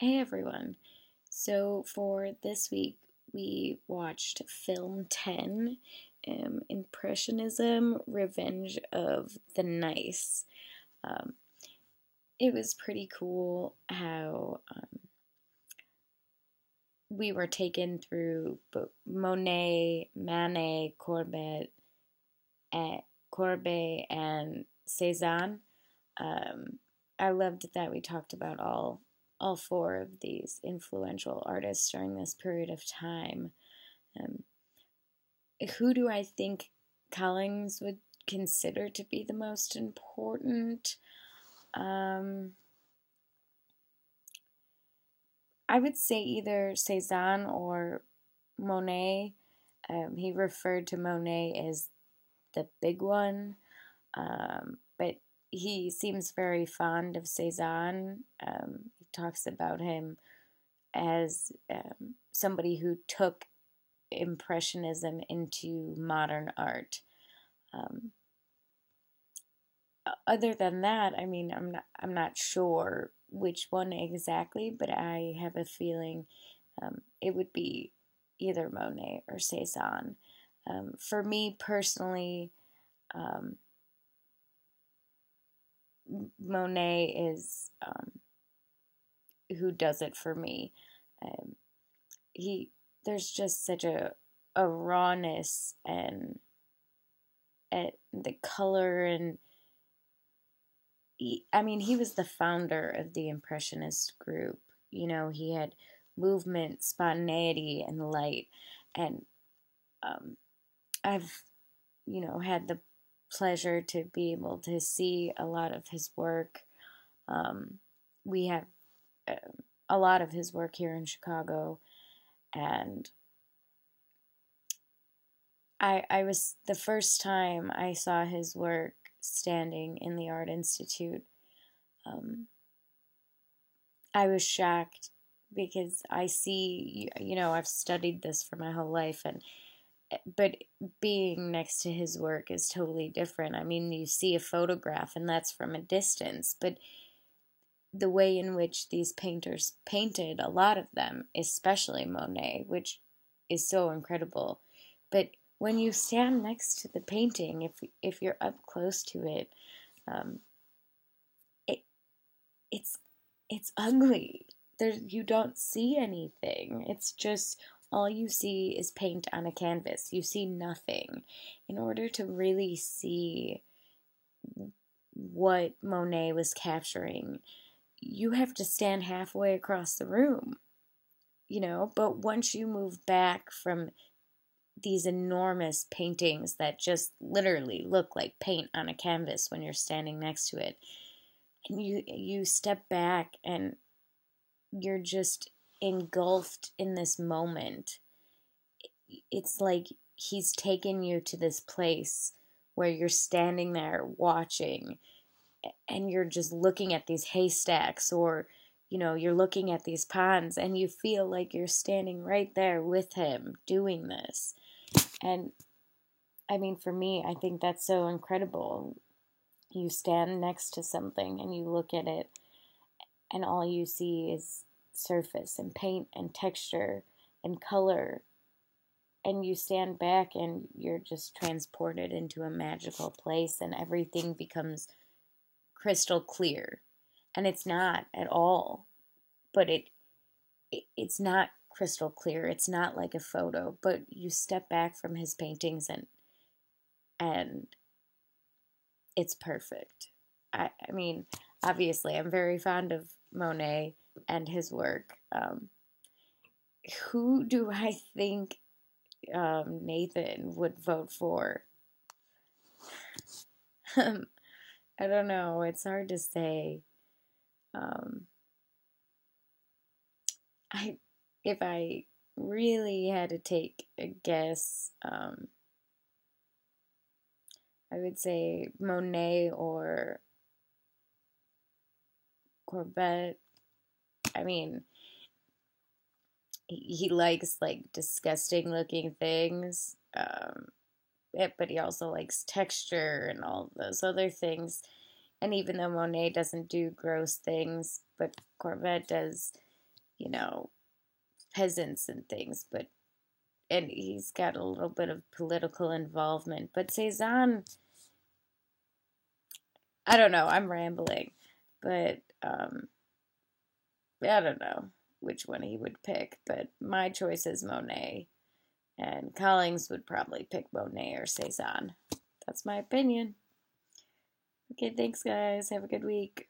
Hey everyone. So for this week, we watched film 10, Impressionism Revenge of the Nice. Um, it was pretty cool how we were taken through Monet, Manet, Courbet, and Cézanne. Um, I loved that we talked about all four of these influential artists during this period of time. Um, who do I think Collins would consider to be the most important? Um, I would say either Cézanne or Monet. He referred to Monet as the big one, but he seems very fond of Cézanne. He talks about him as somebody who took Impressionism into modern art. Um, Other than that, I mean, I'm not sure which one exactly, but I have a feeling it would be either Monet or Cezanne. For me personally, um, Monet is who does it for me. Um, he there's just such a rawness and at the color and I mean, he was the founder of the Impressionist group. You know, he had movement, spontaneity, and light. And um, I've, had the pleasure to be able to see a lot of his work. Um, we have uh, a lot of his work here in Chicago. And I was the first time I saw his work standing in the Art Institute. Um, I was shocked because I see, I've studied this for my whole life, and but being next to his work is totally different. I mean, you see a photograph and that's from a distance, but the way in which these painters painted, a lot of them, especially Monet, which is so incredible, but when you stand next to the painting, if you're up close to it, um, it it's it's ugly. There you don't see anything. It's just all you see is paint on a canvas. You see nothing. In order to really see what Monet was capturing, you have to stand halfway across the room, but once you move back from these enormous paintings that just literally look like paint on a canvas when you're standing next to it, and you step back and you're just engulfed in this moment. It's like he's taken you to this place where you're standing there watching and you're just looking at these haystacks, or you're looking at these ponds and you feel like you're standing right there with him doing this. And I mean, for me, I think that's so incredible. You stand next to something and you look at it and all you see is surface and paint and texture and color, and you stand back and you're just transported into a magical place and everything becomes crystal clear. And it's not at all, but it's not crystal clear. It's not like a photo, but you step back from his paintings and it's perfect. I mean, obviously I'm very fond of Monet and his work. Who do I think Nathan would vote for? I don't know. It's hard to say. Um, I if I really had to take a guess, I would say Monet or Corbett. I mean, he likes like disgusting looking things, but he also likes texture and all those other things. And even though Monet doesn't do gross things, but Corbett does you know, peasants and things, and he's got a little bit of political involvement. But Cezanne, I don't know, I'm rambling, but I don't know which one he would pick, but my choice is Monet, and Collings would probably pick Monet or Cezanne. That's my opinion. Okay, thanks, guys. Have a good week.